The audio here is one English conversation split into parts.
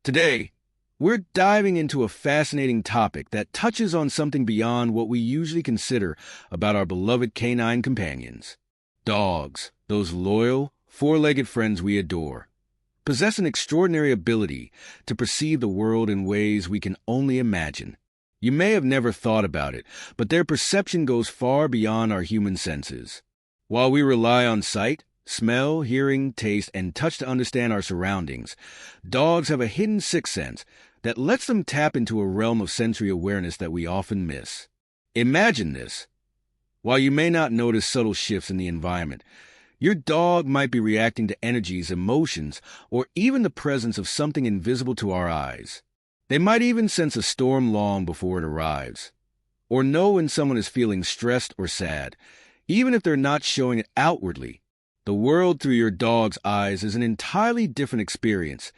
Today, we're diving into a fascinating topic that touches on something beyond what we usually consider about our beloved canine companions. Dogs, those loyal, four-legged friends we adore, possess an extraordinary ability to perceive the world in ways we can only imagine. You may have never thought about it, but their perception goes far beyond our human senses. While we rely on sight, smell, hearing, taste, and touch to understand our surroundings, dogs have a hidden sixth sense that lets them tap into a realm of sensory awareness that we often miss. Imagine this. While you may not notice subtle shifts in the environment, your dog might be reacting to energies, emotions, or even the presence of something invisible to our eyes. They might even sense a storm long before it arrives, or know when someone is feeling stressed or sad, even if they're not showing it outwardly. The world through your dog's eyes is an entirely different experience,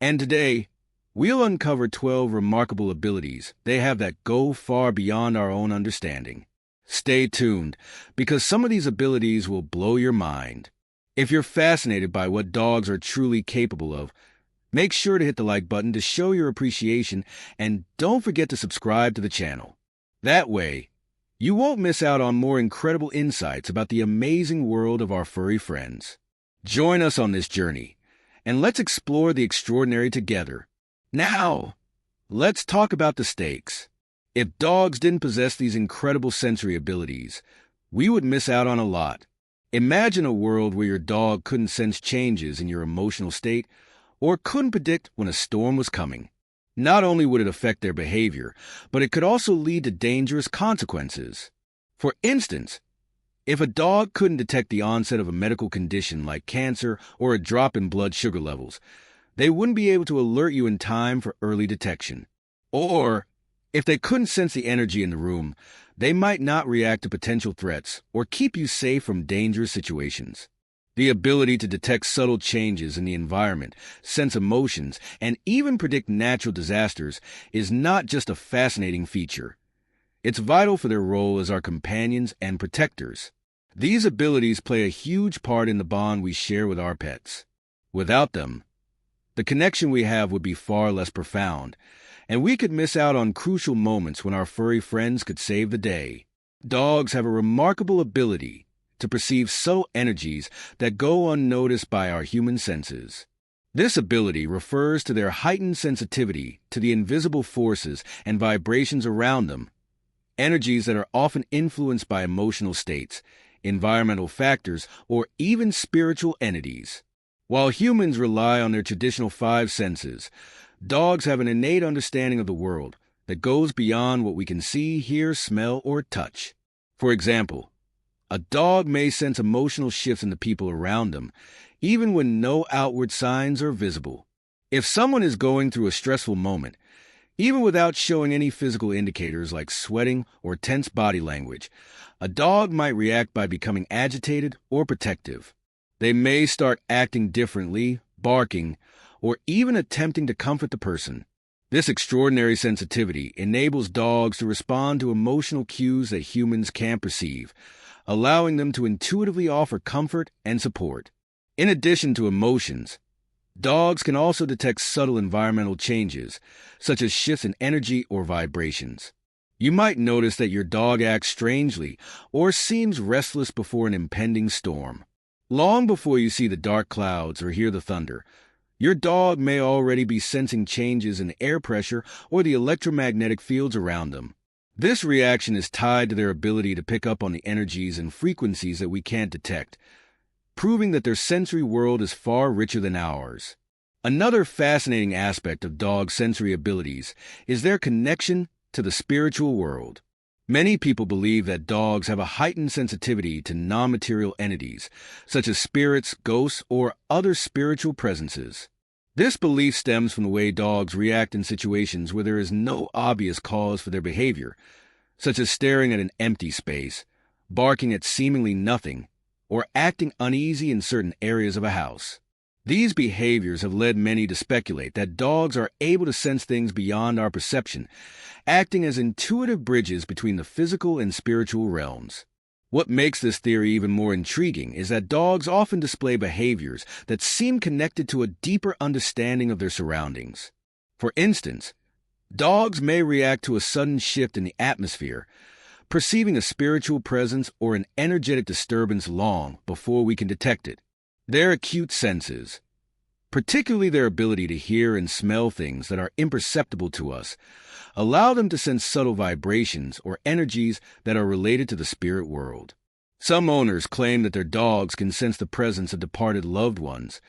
and today, we'll uncover 12 remarkable abilities they have that go far beyond our own understanding. Stay tuned, because some of these abilities will blow your mind. If you're fascinated by what dogs are truly capable of, make sure to hit the like button to show your appreciation, and don't forget to subscribe to the channel. That way, you won't miss out on more incredible insights about the amazing world of our furry friends. Join us on this journey, and let's explore the extraordinary together. Now, let's talk about the stakes. If dogs didn't possess these incredible sensory abilities, we would miss out on a lot. Imagine a world where your dog couldn't sense changes in your emotional state or couldn't predict when a storm was coming. Not only would it affect their behavior, but it could also lead to dangerous consequences. For instance, if a dog couldn't detect the onset of a medical condition like cancer or a drop in blood sugar levels, they wouldn't be able to alert you in time for early detection. Or, if they couldn't sense the energy in the room, they might not react to potential threats or keep you safe from dangerous situations. The ability to detect subtle changes in the environment, sense emotions, and even predict natural disasters is not just a fascinating feature. It's vital for their role as our companions and protectors. These abilities play a huge part in the bond we share with our pets. Without them, the connection we have would be far less profound, and we could miss out on crucial moments when our furry friends could save the day. Dogs have a remarkable ability to perceive subtle energies that go unnoticed by our human senses. This ability refers to their heightened sensitivity to the invisible forces and vibrations around them, energies that are often influenced by emotional states, environmental factors, or even spiritual entities. While humans rely on their traditional five senses, dogs have an innate understanding of the world that goes beyond what we can see, hear, smell, or touch. For example, a dog may sense emotional shifts in the people around them, even when no outward signs are visible. If someone is going through a stressful moment, even without showing any physical indicators like sweating or tense body language, a dog might react by becoming agitated or protective. They may start acting differently, barking, or even attempting to comfort the person. This extraordinary sensitivity enables dogs to respond to emotional cues that humans can't perceive, allowing them to intuitively offer comfort and support. In addition to emotions, dogs can also detect subtle environmental changes, such as shifts in energy or vibrations. You might notice that your dog acts strangely or seems restless before an impending storm. Long before you see the dark clouds or hear the thunder, your dog may already be sensing changes in air pressure or the electromagnetic fields around them. This reaction is tied to their ability to pick up on the energies and frequencies that we can't detect, proving that their sensory world is far richer than ours. Another fascinating aspect of dogs' sensory abilities is their connection to the spiritual world. Many people believe that dogs have a heightened sensitivity to non-material entities, such as spirits, ghosts, or other spiritual presences. This belief stems from the way dogs react in situations where there is no obvious cause for their behavior, such as staring at an empty space, barking at seemingly nothing, or acting uneasy in certain areas of a house. These behaviors have led many to speculate that dogs are able to sense things beyond our perception, acting as intuitive bridges between the physical and spiritual realms. What makes this theory even more intriguing is that dogs often display behaviors that seem connected to a deeper understanding of their surroundings. For instance, dogs may react to a sudden shift in the atmosphere, perceiving a spiritual presence or an energetic disturbance long before we can detect it. Their acute senses, particularly their ability to hear and smell things that are imperceptible to us, allow them to sense subtle vibrations or energies that are related to the spirit world. Some owners claim that their dogs can sense the presence of departed loved ones,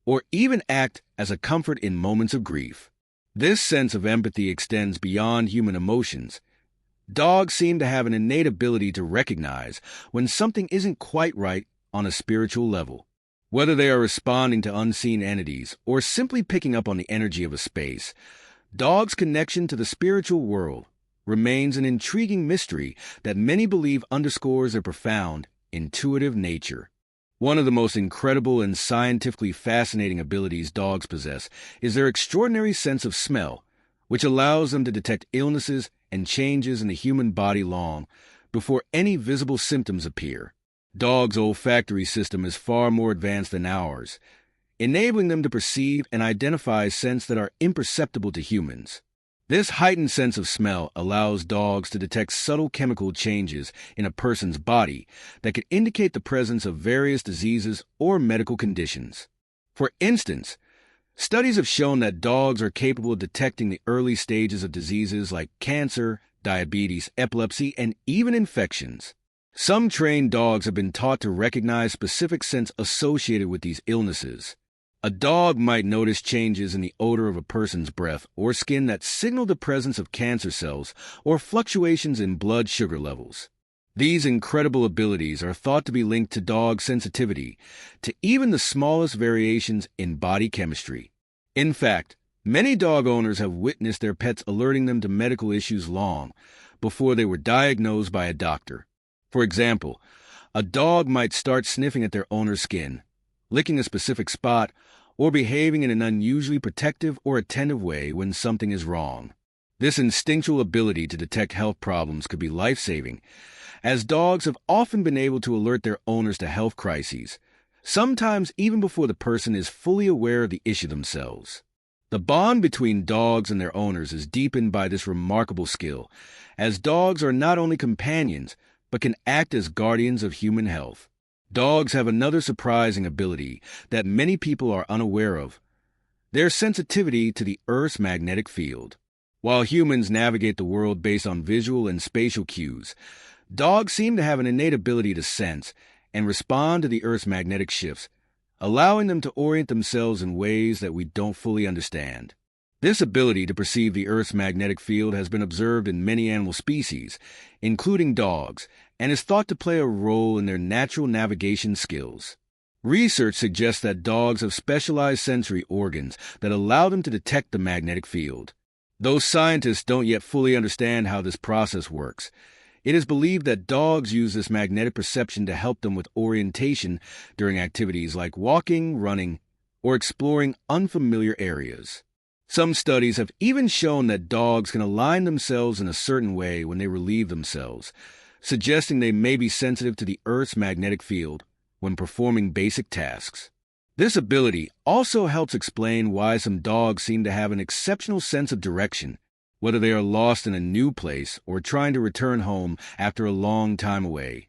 or even act as a comfort in moments of grief. This sense of empathy extends beyond human emotions. Dogs seem to have an innate ability to recognize when something isn't quite right on a spiritual level. Whether they are responding to unseen entities or simply picking up on the energy of a space, dogs' connection to the spiritual world remains an intriguing mystery that many believe underscores their profound, intuitive nature. One of the most incredible and scientifically fascinating abilities dogs possess is their extraordinary sense of smell, which allows them to detect illnesses and changes in the human body long before any visible symptoms appear. Dogs' olfactory system is far more advanced than ours, enabling them to perceive and identify scents that are imperceptible to humans. This heightened sense of smell allows dogs to detect subtle chemical changes in a person's body that could indicate the presence of various diseases or medical conditions. For instance, studies have shown that dogs are capable of detecting the early stages of diseases like cancer, diabetes, epilepsy, and even infections. Some trained dogs have been taught to recognize specific scents associated with these illnesses. A dog might notice changes in the odor of a person's breath or skin that signal the presence of cancer cells or fluctuations in blood sugar levels. These incredible abilities are thought to be linked to dog sensitivity to even the smallest variations in body chemistry. In fact, many dog owners have witnessed their pets alerting them to medical issues long before they were diagnosed by a doctor. For example, a dog might start sniffing at their owner's skin, licking a specific spot, or behaving in an unusually protective or attentive way when something is wrong. This instinctual ability to detect health problems could be life-saving, as dogs have often been able to alert their owners to health crises, sometimes even before the person is fully aware of the issue themselves. The bond between dogs and their owners is deepened by this remarkable skill, as dogs are not only companions, but can act as guardians of human health. Dogs have another surprising ability that many people are unaware of: their sensitivity to the Earth's magnetic field. While humans navigate the world based on visual and spatial cues, dogs seem to have an innate ability to sense and respond to the Earth's magnetic shifts, allowing them to orient themselves in ways that we don't fully understand. This ability to perceive the Earth's magnetic field has been observed in many animal species, including dogs, and is thought to play a role in their natural navigation skills. Research suggests that dogs have specialized sensory organs that allow them to detect the magnetic field. Though scientists don't yet fully understand how this process works, it is believed that dogs use this magnetic perception to help them with orientation during activities like walking, running, or exploring unfamiliar areas. Some studies have even shown that dogs can align themselves in a certain way when they relieve themselves, suggesting they may be sensitive to the Earth's magnetic field when performing basic tasks. This ability also helps explain why some dogs seem to have an exceptional sense of direction, whether they are lost in a new place or trying to return home after a long time away.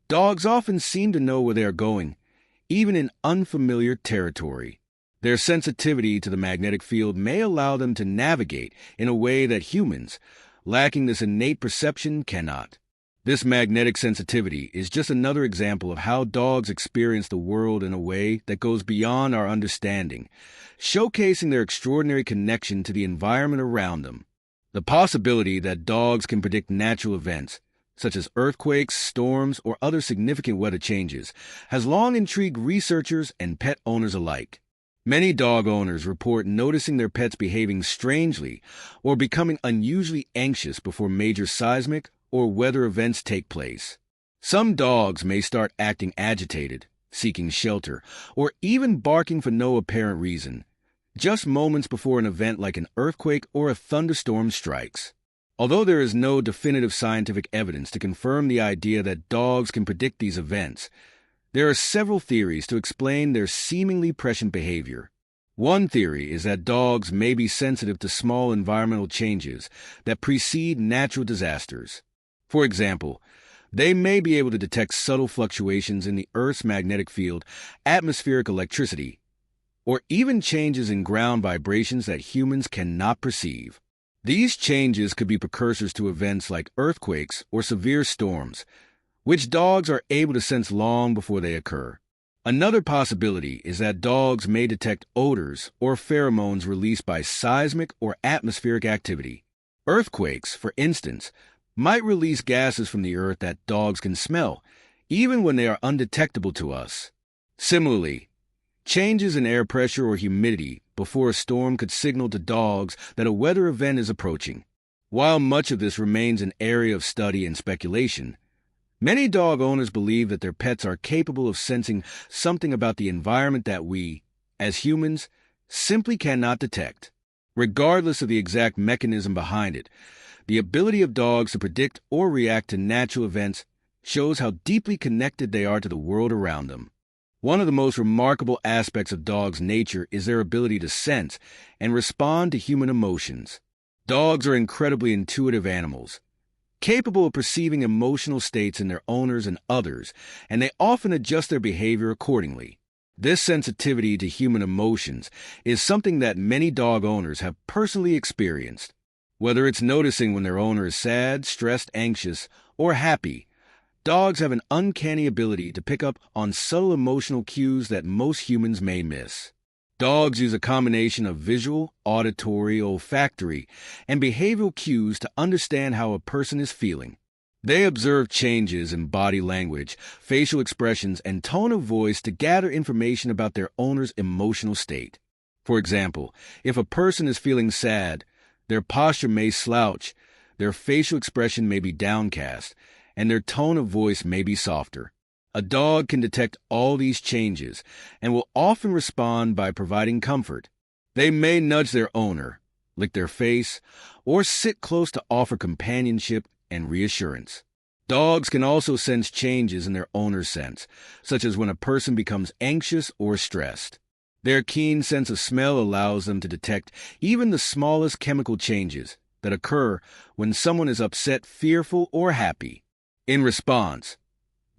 Dogs often seem to know where they are going, even in unfamiliar territory. Their sensitivity to the magnetic field may allow them to navigate in a way that humans, lacking this innate perception, cannot. This magnetic sensitivity is just another example of how dogs experience the world in a way that goes beyond our understanding, showcasing their extraordinary connection to the environment around them. The possibility that dogs can predict natural events, such as earthquakes, storms, or other significant weather changes, has long intrigued researchers and pet owners alike. Many dog owners report noticing their pets behaving strangely or becoming unusually anxious before major seismic or weather events take place. Some dogs may start acting agitated, seeking shelter, or even barking for no apparent reason, just moments before an event like an earthquake or a thunderstorm strikes. Although there is no definitive scientific evidence to confirm the idea that dogs can predict these events, there are several theories to explain their seemingly prescient behavior. One theory is that dogs may be sensitive to small environmental changes that precede natural disasters. For example, they may be able to detect subtle fluctuations in the Earth's magnetic field, atmospheric electricity, or even changes in ground vibrations that humans cannot perceive. These changes could be precursors to events like earthquakes or severe storms, which dogs are able to sense long before they occur. Another possibility is that dogs may detect odors or pheromones released by seismic or atmospheric activity. Earthquakes, for instance, might release gases from the earth that dogs can smell, even when they are undetectable to us. Similarly, changes in air pressure or humidity before a storm could signal to dogs that a weather event is approaching. While much of this remains an area of study and speculation, many dog owners believe that their pets are capable of sensing something about the environment that we, as humans, simply cannot detect. Regardless of the exact mechanism behind it, the ability of dogs to predict or react to natural events shows how deeply connected they are to the world around them. One of the most remarkable aspects of dogs' nature is their ability to sense and respond to human emotions. Dogs are incredibly intuitive animals, capable of perceiving emotional states in their owners and others, and they often adjust their behavior accordingly. This sensitivity to human emotions is something that many dog owners have personally experienced. Whether it's noticing when their owner is sad, stressed, anxious, or happy, dogs have an uncanny ability to pick up on subtle emotional cues that most humans may miss. Dogs use a combination of visual, auditory, olfactory, and behavioral cues to understand how a person is feeling. They observe changes in body language, facial expressions, and tone of voice to gather information about their owner's emotional state. For example, if a person is feeling sad, their posture may slouch, their facial expression may be downcast, and their tone of voice may be softer. A dog can detect all these changes and will often respond by providing comfort. They may nudge their owner, lick their face, or sit close to offer companionship and reassurance. Dogs can also sense changes in their owner's sense, such as when a person becomes anxious or stressed. Their keen sense of smell allows them to detect even the smallest chemical changes that occur when someone is upset, fearful, or happy. In response,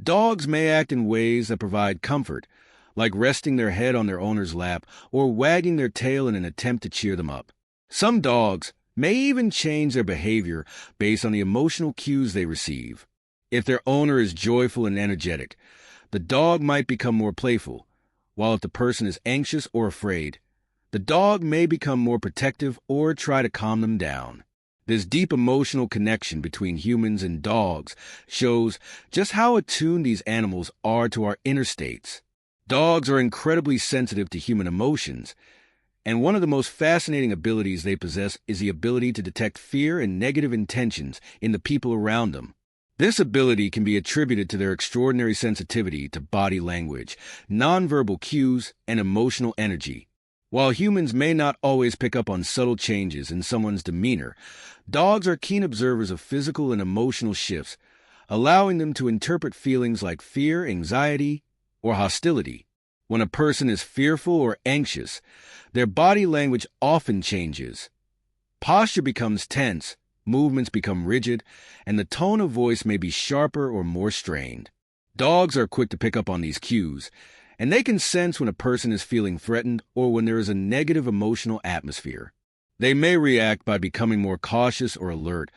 dogs may act in ways that provide comfort, like resting their head on their owner's lap or wagging their tail in an attempt to cheer them up. Some dogs may even change their behavior based on the emotional cues they receive. If their owner is joyful and energetic, the dog might become more playful, while if the person is anxious or afraid, the dog may become more protective or try to calm them down. This deep emotional connection between humans and dogs shows just how attuned these animals are to our inner states. Dogs are incredibly sensitive to human emotions, and one of the most fascinating abilities they possess is the ability to detect fear and negative intentions in the people around them. This ability can be attributed to their extraordinary sensitivity to body language, nonverbal cues, and emotional energy. While humans may not always pick up on subtle changes in someone's demeanor, dogs are keen observers of physical and emotional shifts, allowing them to interpret feelings like fear, anxiety, or hostility. When a person is fearful or anxious, their body language often changes. Posture becomes tense, movements become rigid, and the tone of voice may be sharper or more strained. Dogs are quick to pick up on these cues, and they can sense when a person is feeling threatened or when there is a negative emotional atmosphere. They may react by becoming more cautious or alert,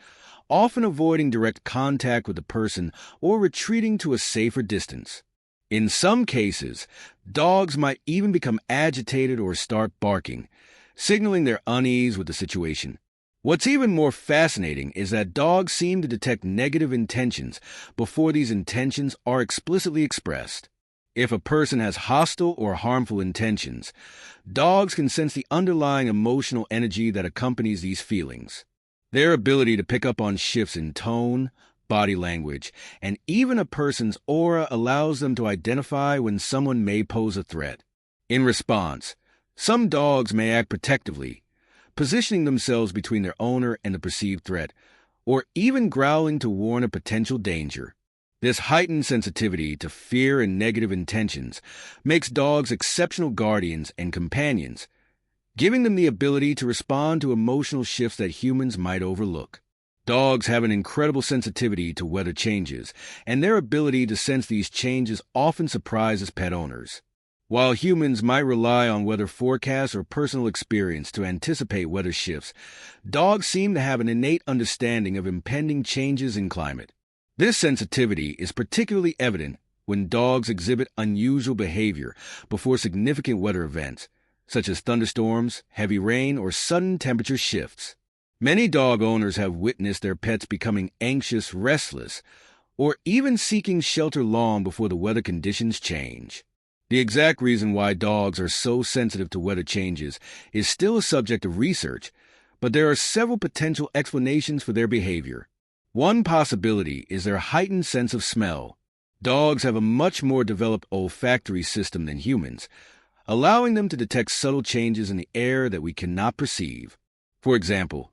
often avoiding direct contact with the person or retreating to a safer distance. In some cases, dogs might even become agitated or start barking, signaling their unease with the situation. What's even more fascinating is that dogs seem to detect negative intentions before these intentions are explicitly expressed. If a person has hostile or harmful intentions, dogs can sense the underlying emotional energy that accompanies these feelings. Their ability to pick up on shifts in tone, body language, and even a person's aura allows them to identify when someone may pose a threat. In response, some dogs may act protectively, positioning themselves between their owner and the perceived threat, or even growling to warn of potential danger. This heightened sensitivity to fear and negative intentions makes dogs exceptional guardians and companions, giving them the ability to respond to emotional shifts that humans might overlook. Dogs have an incredible sensitivity to weather changes, and their ability to sense these changes often surprises pet owners. While humans might rely on weather forecasts or personal experience to anticipate weather shifts, dogs seem to have an innate understanding of impending changes in climate. This sensitivity is particularly evident when dogs exhibit unusual behavior before significant weather events, such as thunderstorms, heavy rain, or sudden temperature shifts. Many dog owners have witnessed their pets becoming anxious, restless, or even seeking shelter long before the weather conditions change. The exact reason why dogs are so sensitive to weather changes is still a subject of research, but there are several potential explanations for their behavior. One possibility is their heightened sense of smell. Dogs have a much more developed olfactory system than humans, allowing them to detect subtle changes in the air that we cannot perceive. For example,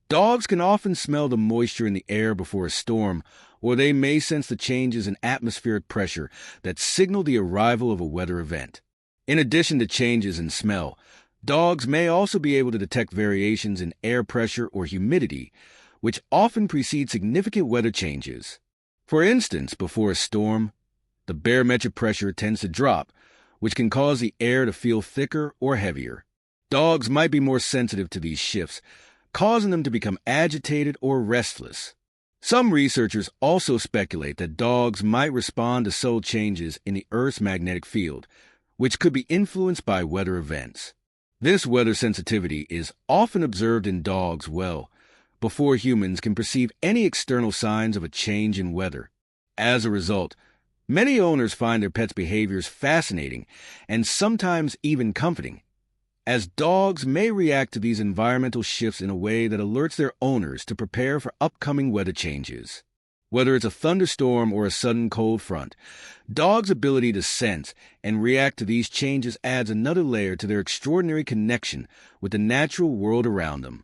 dogs can often smell the moisture in the air before a storm, or they may sense the changes in atmospheric pressure that signal the arrival of a weather event. In addition to changes in smell, dogs may also be able to detect variations in air pressure or humidity, which often precede significant weather changes. For instance, before a storm, the barometric pressure tends to drop, which can cause the air to feel thicker or heavier. Dogs might be more sensitive to these shifts, causing them to become agitated or restless. Some researchers also speculate that dogs might respond to subtle changes in the Earth's magnetic field, which could be influenced by weather events. This weather sensitivity is often observed in dogs before humans can perceive any external signs of a change in weather. As a result, many owners find their pets' behaviors fascinating and sometimes even comforting, as dogs may react to these environmental shifts in a way that alerts their owners to prepare for upcoming weather changes. Whether it's a thunderstorm or a sudden cold front, dogs' ability to sense and react to these changes adds another layer to their extraordinary connection with the natural world around them.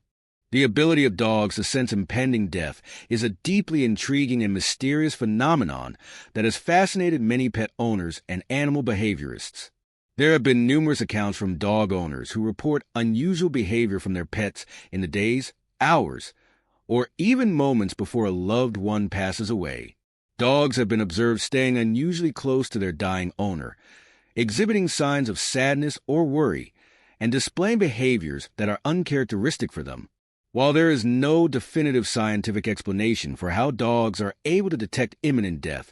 The ability of dogs to sense impending death is a deeply intriguing and mysterious phenomenon that has fascinated many pet owners and animal behaviorists. There have been numerous accounts from dog owners who report unusual behavior from their pets in the days, hours, or even moments before a loved one passes away. Dogs have been observed staying unusually close to their dying owner, exhibiting signs of sadness or worry, and displaying behaviors that are uncharacteristic for them. While there is no definitive scientific explanation for how dogs are able to detect imminent death,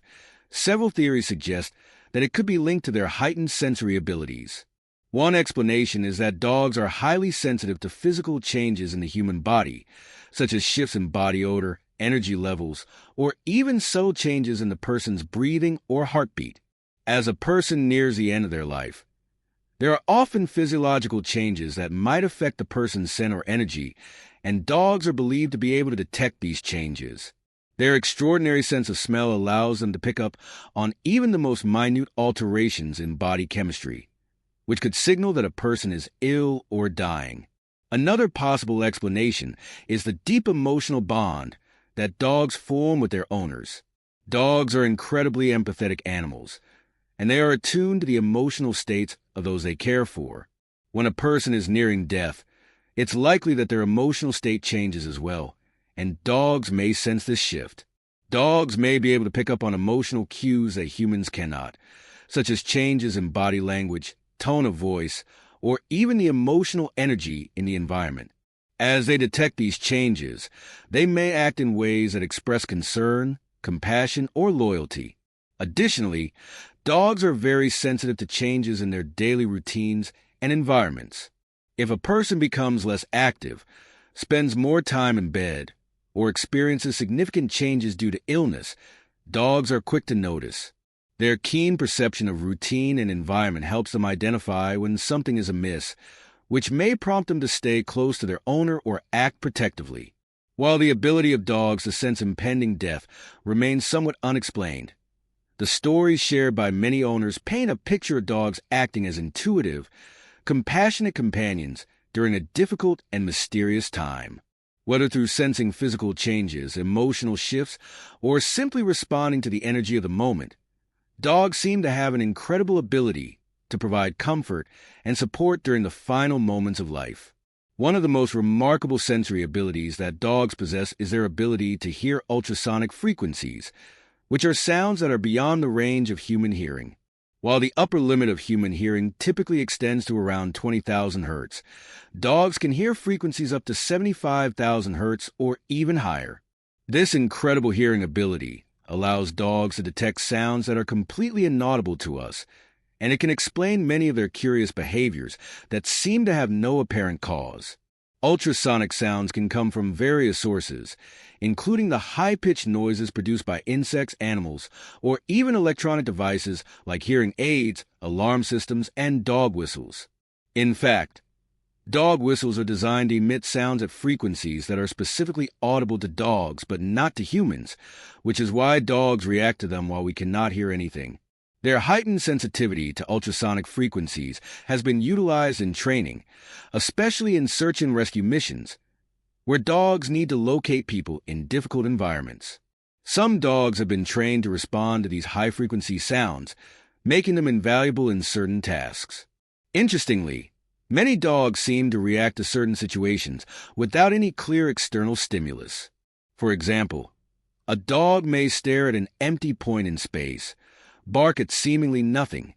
several theories suggest that it could be linked to their heightened sensory abilities. One explanation is that dogs are highly sensitive to physical changes in the human body, such as shifts in body odor, energy levels, or even subtle changes in the person's breathing or heartbeat. As a person nears the end of their life, there are often physiological changes that might affect the person's scent or energy, and dogs are believed to be able to detect these changes. Their extraordinary sense of smell allows them to pick up on even the most minute alterations in body chemistry, which could signal that a person is ill or dying. Another possible explanation is the deep emotional bond that dogs form with their owners. Dogs are incredibly empathetic animals, and they are attuned to the emotional states of those they care for. When a person is nearing death, it's likely that their emotional state changes as well, and dogs may sense this shift. Dogs may be able to pick up on emotional cues that humans cannot, such as changes in body language, tone of voice, or even the emotional energy in the environment. As they detect these changes, they may act in ways that express concern, compassion, or loyalty. Additionally, dogs are very sensitive to changes in their daily routines and environments. If a person becomes less active, spends more time in bed, or experiences significant changes due to illness, dogs are quick to notice. Their keen perception of routine and environment helps them identify when something is amiss, which may prompt them to stay close to their owner or act protectively. While the ability of dogs to sense impending death remains somewhat unexplained, the stories shared by many owners paint a picture of dogs acting as intuitive, compassionate companions during a difficult and mysterious time. Whether through sensing physical changes, emotional shifts, or simply responding to the energy of the moment, dogs seem to have an incredible ability to provide comfort and support during the final moments of life. One of the most remarkable sensory abilities that dogs possess is their ability to hear ultrasonic frequencies, which are sounds that are beyond the range of human hearing. While the upper limit of human hearing typically extends to around 20,000 hertz, dogs can hear frequencies up to 75,000 hertz or even higher. This incredible hearing ability allows dogs to detect sounds that are completely inaudible to us, and it can explain many of their curious behaviors that seem to have no apparent cause. Ultrasonic sounds can come from various sources, including the high-pitched noises produced by insects, animals, or even electronic devices like hearing aids, alarm systems, and dog whistles. In fact, dog whistles are designed to emit sounds at frequencies that are specifically audible to dogs but not to humans, which is why dogs react to them while we cannot hear anything. Their heightened sensitivity to ultrasonic frequencies has been utilized in training, especially in search and rescue missions, where dogs need to locate people in difficult environments. Some dogs have been trained to respond to these high-frequency sounds, making them invaluable in certain tasks. Interestingly, many dogs seem to react to certain situations without any clear external stimulus. For example, a dog may stare at an empty point in space, bark at seemingly nothing,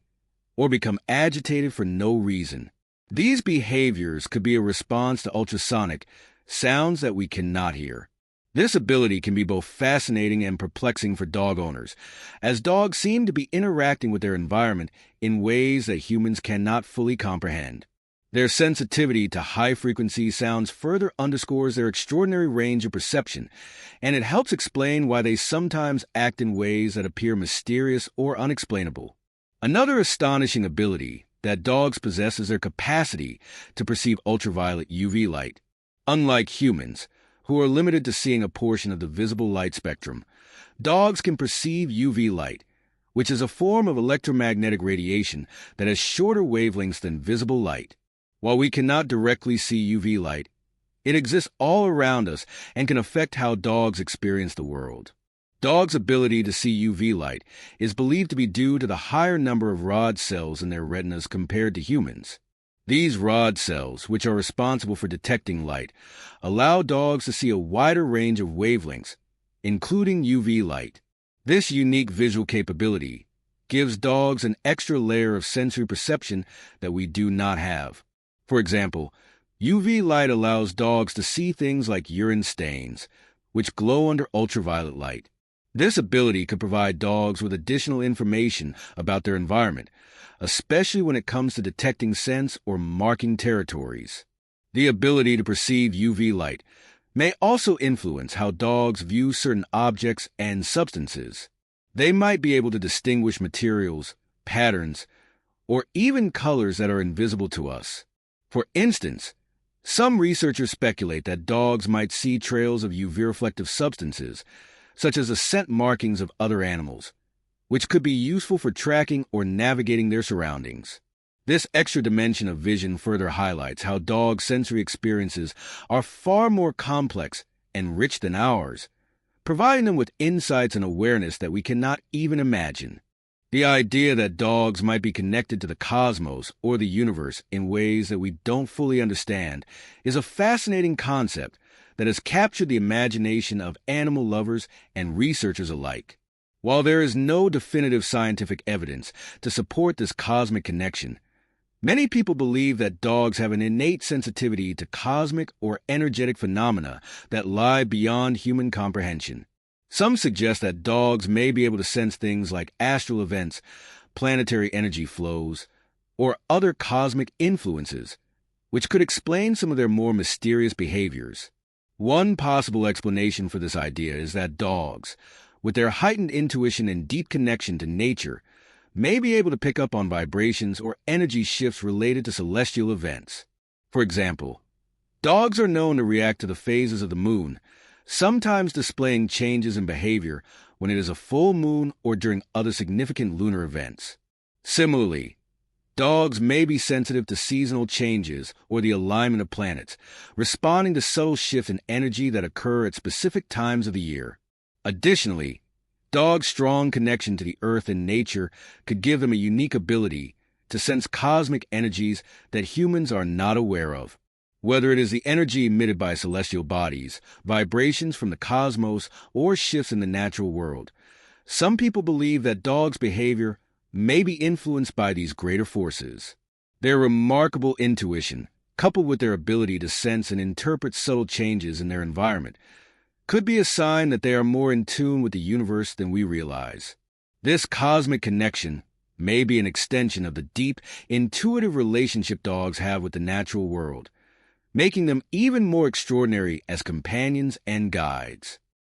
or become agitated for no reason. These behaviors could be a response to ultrasonic sounds that we cannot hear. This ability can be both fascinating and perplexing for dog owners, as dogs seem to be interacting with their environment in ways that humans cannot fully comprehend. Their sensitivity to high-frequency sounds further underscores their extraordinary range of perception, and it helps explain why they sometimes act in ways that appear mysterious or unexplainable. Another astonishing ability that dogs possess is their capacity to perceive ultraviolet UV light. Unlike humans, who are limited to seeing a portion of the visible light spectrum, dogs can perceive UV light, which is a form of electromagnetic radiation that has shorter wavelengths than visible light. While we cannot directly see UV light, it exists all around us and can affect how dogs experience the world. Dogs' ability to see UV light is believed to be due to the higher number of rod cells in their retinas compared to humans. These rod cells, which are responsible for detecting light, allow dogs to see a wider range of wavelengths, including UV light. This unique visual capability gives dogs an extra layer of sensory perception that we do not have. For example, UV light allows dogs to see things like urine stains, which glow under ultraviolet light. This ability could provide dogs with additional information about their environment, especially when it comes to detecting scents or marking territories. The ability to perceive UV light may also influence how dogs view certain objects and substances. They might be able to distinguish materials, patterns, or even colors that are invisible to us. For instance, some researchers speculate that dogs might see trails of UV-reflective substances, such as the scent markings of other animals, which could be useful for tracking or navigating their surroundings. This extra dimension of vision further highlights how dogs' sensory experiences are far more complex and rich than ours, providing them with insights and awareness that we cannot even imagine. The idea that dogs might be connected to the cosmos or the universe in ways that we don't fully understand is a fascinating concept that has captured the imagination of animal lovers and researchers alike. While there is no definitive scientific evidence to support this cosmic connection, many people believe that dogs have an innate sensitivity to cosmic or energetic phenomena that lie beyond human comprehension. Some suggest that dogs may be able to sense things like astral events, planetary energy flows, or other cosmic influences, which could explain some of their more mysterious behaviors. One possible explanation for this idea is that dogs, with their heightened intuition and deep connection to nature, may be able to pick up on vibrations or energy shifts related to celestial events. For example, dogs are known to react to the phases of the moon, sometimes displaying changes in behavior when it is a full moon or during other significant lunar events. Similarly, dogs may be sensitive to seasonal changes or the alignment of planets, responding to subtle shifts in energy that occur at specific times of the year. Additionally, dogs' strong connection to the earth and nature could give them a unique ability to sense cosmic energies that humans are not aware of. Whether it is the energy emitted by celestial bodies, vibrations from the cosmos, or shifts in the natural world, some people believe that dogs' behavior may be influenced by these greater forces. Their remarkable intuition, coupled with their ability to sense and interpret subtle changes in their environment, could be a sign that they are more in tune with the universe than we realize. This cosmic connection may be an extension of the deep, intuitive relationship dogs have with the natural world, making them even more extraordinary as companions and guides.